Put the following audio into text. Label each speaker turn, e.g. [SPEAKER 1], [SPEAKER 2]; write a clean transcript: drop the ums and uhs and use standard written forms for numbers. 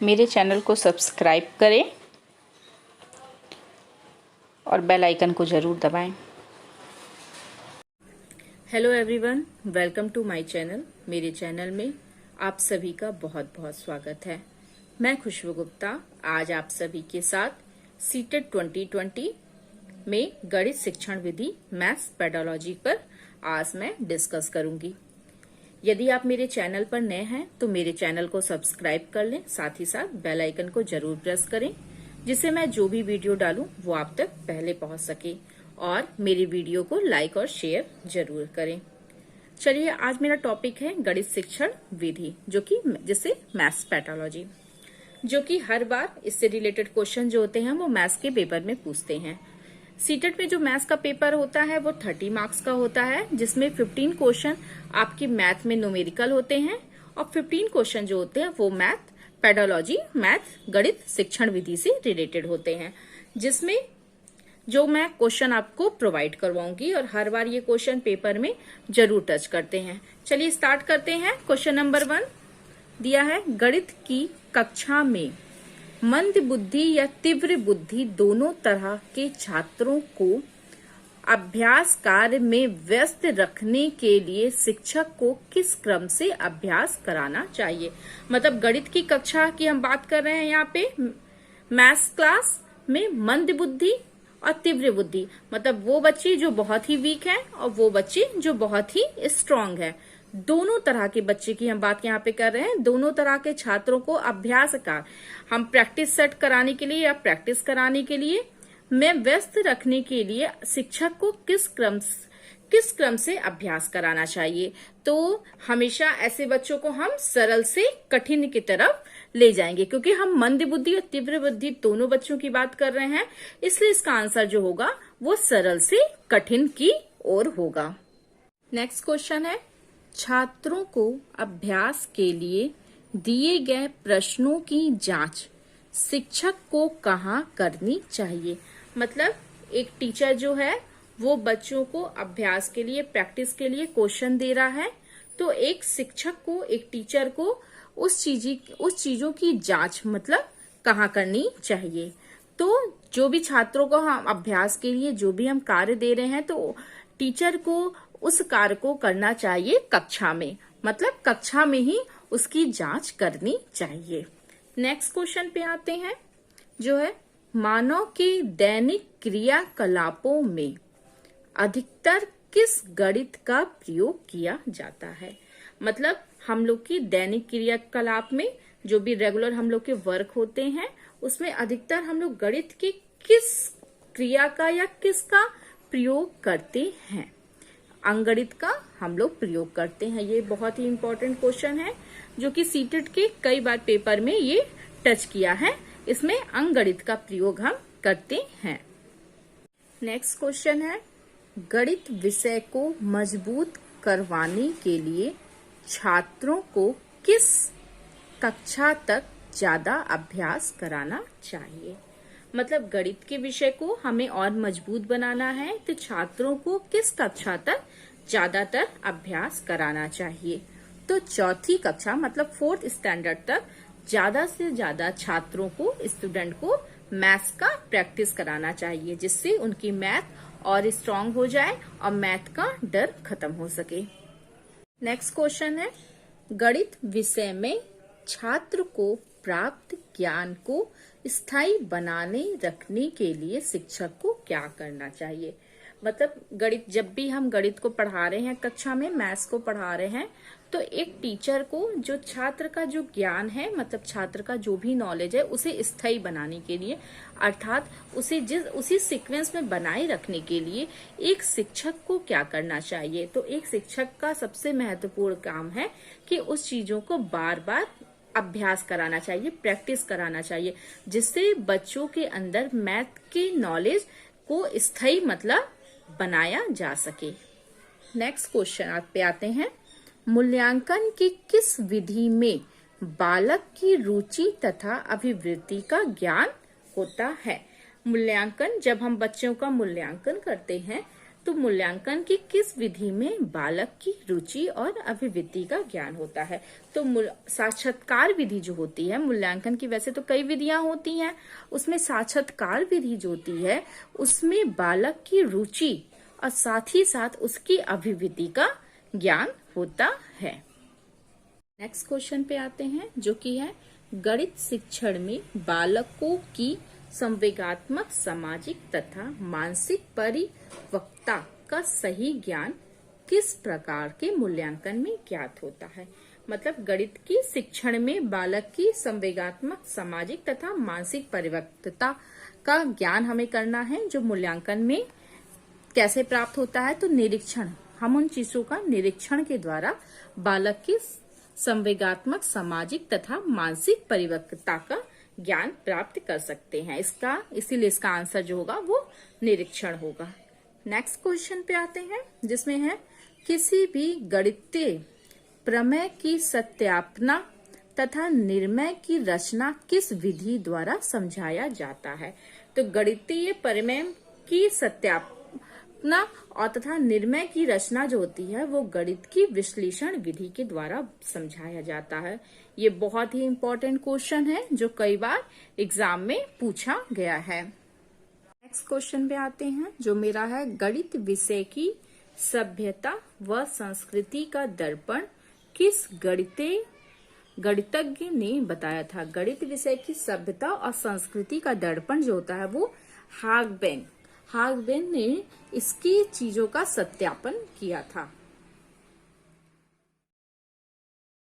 [SPEAKER 1] मेरे चैनल को सब्सक्राइब करें और बेल आइकन को ज़रूर दबाएं। Hello everyone, welcome to my channel. मेरे चैनल में आप सभी का बहुत बहुत स्वागत है। मैं खुशबू गुप्ता आज आप सभी के साथ सीटेट 2020 में गणित शिक्षण विधि मैथ्स पेडोलॉजी पर आज मैं डिस्कस करूंगी। यदि आप मेरे चैनल पर नए हैं तो मेरे चैनल को सब्सक्राइब कर लें, साथ ही साथ बेल आइकन को जरूर प्रेस करें जिससे मैं जो भी वीडियो डालूं वो आप तक पहले पहुंच सके, और मेरी वीडियो को लाइक और शेयर जरूर करें। चलिए, आज मेरा टॉपिक है गणित शिक्षण विधि, जिसे मैथ्स पेडोलॉजी, जो कि हर बार इससे रिलेटेड क्वेश्चन जो होते हैं वो मैथ्स के पेपर में पूछते हैं। सीटेट में जो मैथ्स का पेपर होता है वो 30 मार्क्स का होता है, जिसमें 15 क्वेश्चन आपकी मैथ में न्यूमेरिकल होते हैं और 15 क्वेश्चन जो होते हैं वो मैथ पेडोलॉजी, मैथ गणित शिक्षण विधि से रिलेटेड होते हैं, जिसमें जो मैं क्वेश्चन आपको प्रोवाइड करवाऊंगी और हर बार ये क्वेश्चन पेपर में जरूर टच करते हैं। चलिए स्टार्ट करते हैं। क्वेश्चन नंबर 1 दिया है, गणित की कक्षा में मंद बुद्धि या तीव्र बुद्धि दोनों तरह के छात्रों को अभ्यास कार्य में व्यस्त रखने के लिए शिक्षक को किस क्रम से अभ्यास कराना चाहिए। मतलब गणित की कक्षा की हम बात कर रहे हैं यहाँ पे, मैथ्स क्लास में मंद बुद्धि और तीव्र बुद्धि, मतलब वो बच्चे जो बहुत ही वीक हैं और वो बच्चे जो बहुत ही स्ट्रांग है। दोनों तरह के बच्चे की हम बात यहाँ पे कर रहे हैं। दोनों तरह के छात्रों को अभ्यास का हम प्रैक्टिस सेट कराने के लिए या प्रैक्टिस कराने के लिए में व्यस्त रखने के लिए शिक्षक को किस क्रम से अभ्यास कराना चाहिए। तो हमेशा ऐसे बच्चों को हम सरल से कठिन की तरफ ले जाएंगे, क्योंकि हम मंद बुद्धि और तीव्र बुद्धि दोनों बच्चों की बात कर रहे हैं, इसलिए इसका आंसर जो होगा वो सरल से कठिन की ओर होगा। नेक्स्ट क्वेश्चन है, छात्रों को अभ्यास के लिए दिए गए प्रश्नों की जांच शिक्षक को कहाँ करनी चाहिए। मतलब एक टीचर जो है वो बच्चों को अभ्यास के लिए, प्रैक्टिस के लिए क्वेश्चन दे रहा है, तो एक शिक्षक को, एक टीचर को उस चीजों की जांच मतलब कहाँ करनी चाहिए। तो जो भी छात्रों को हम अभ्यास के लिए जो भी हम कार्य दे रहे हैं, तो टीचर को उस कार्य को करना चाहिए कक्षा में, मतलब कक्षा में ही उसकी जांच करनी चाहिए। नेक्स्ट क्वेश्चन पे आते हैं, जो है मानव के दैनिक क्रियाकलापों में अधिकतर किस गणित का प्रयोग किया जाता है। मतलब हम लोग की दैनिक क्रियाकलाप में जो भी रेगुलर हम लोग के वर्क होते हैं उसमें अधिकतर हम लोग गणित की किस क्रिया का या किसका प्रयोग करते हैं। अंगणित का हम लोग प्रयोग करते हैं। ये बहुत ही इंपॉर्टेंट क्वेश्चन है जो कि सीटेट के कई बार पेपर में ये टच किया है। इसमें अंगणित का प्रयोग हम करते हैं। नेक्स्ट क्वेश्चन है, गणित विषय को मजबूत करवाने के लिए छात्रों को किस कक्षा तक ज्यादा अभ्यास कराना चाहिए। मतलब गणित के विषय को हमें और मजबूत बनाना है तो छात्रों को किस कक्षा तक ज्यादातर अभ्यास कराना चाहिए। तो चौथी कक्षा मतलब 4th स्टैंडर्ड तक ज्यादा से ज्यादा छात्रों को, स्टूडेंट को मैथ्स का प्रैक्टिस कराना चाहिए, जिससे उनकी मैथ और स्ट्रांग हो जाए और मैथ का डर खत्म हो सके। नेक्स्ट क्वेश्चन है, गणित विषय में छात्र को प्राप्त ज्ञान को स्थायी बनाने रखने के लिए शिक्षक को क्या करना चाहिए। मतलब गणित, जब भी हम गणित को पढ़ा रहे हैं कक्षा में, मैथ्स को पढ़ा रहे हैं, तो एक टीचर को जो छात्र का जो ज्ञान है, मतलब छात्र का जो भी नॉलेज है उसे स्थायी बनाने के लिए, अर्थात उसी सीक्वेंस में बनाए रखने के लिए एक शिक्षक को क्या करना चाहिए। तो एक शिक्षक का सबसे महत्वपूर्ण काम है कि उस चीजों को बार बार अभ्यास कराना चाहिए, प्रैक्टिस कराना चाहिए, जिससे बच्चों के अंदर मैथ के नॉलेज को स्थायी मतलब बनाया जा सके। नेक्स्ट क्वेश्चन पे आते हैं, मूल्यांकन की किस विधि में बालक की रुचि तथा अभिवृत्ति का ज्ञान होता है। मूल्यांकन, जब हम बच्चों का मूल्यांकन करते हैं तो मूल्यांकन की किस विधि में बालक की रुचि और अभिवृत्ति का ज्ञान होता है? तो साक्षात्कार विधि जो होती है, मूल्यांकन की वैसे तो कई विधियां होती हैं, उसमें साक्षात्कार विधि जो होती है उसमें बालक की रुचि और साथ ही साथ उसकी अभिवृत्ति का ज्ञान होता है। नेक्स्ट क्वेश्चन पे आते हैं, जो कि है गणित शिक्षण में बालकों की संवेगात्मक, सामाजिक तथा मानसिक परिपक्वता का सही ज्ञान किस प्रकार के मूल्यांकन में ज्ञात होता है? मतलब गणित की शिक्षण में बालक की संवेगात्मक, सामाजिक तथा मानसिक परिपक्वता का ज्ञान हमें करना है, जो मूल्यांकन में कैसे प्राप्त होता है? तो निरीक्षण, हम उन चीजों का निरीक्षण के द्वारा बालक की संवेगात्मक, सामाजिक तथा मानसिक परिपक्वता का ज्ञान प्राप्त कर सकते हैं। इसीलिए इसका आंसर जो होगा वो निरीक्षण होगा। नेक्स्ट क्वेश्चन पे आते हैं, जिसमें है किसी भी गणितीय प्रमेय की सत्यापना तथा निर्णय की रचना किस विधि द्वारा समझाया जाता है? तो गणितीय प्रमेय की सत्यापना और तथा निर्णय की रचना जो होती है वो गणित की विश्लेषण विधि के द्वारा समझाया जाता है। ये बहुत ही इम्पोर्टेंट क्वेश्चन है जो कई बार एग्जाम में पूछा गया है। नेक्स्ट क्वेश्चन पे आते हैं, जो मेरा है गणित विषय की सभ्यता व संस्कृति का दर्पण किस गणितज्ञ ने बताया था? गणित विषय की सभ्यता और संस्कृति का दर्पण जो होता है वो हागबेन ने इसकी चीजों का सत्यापन किया था।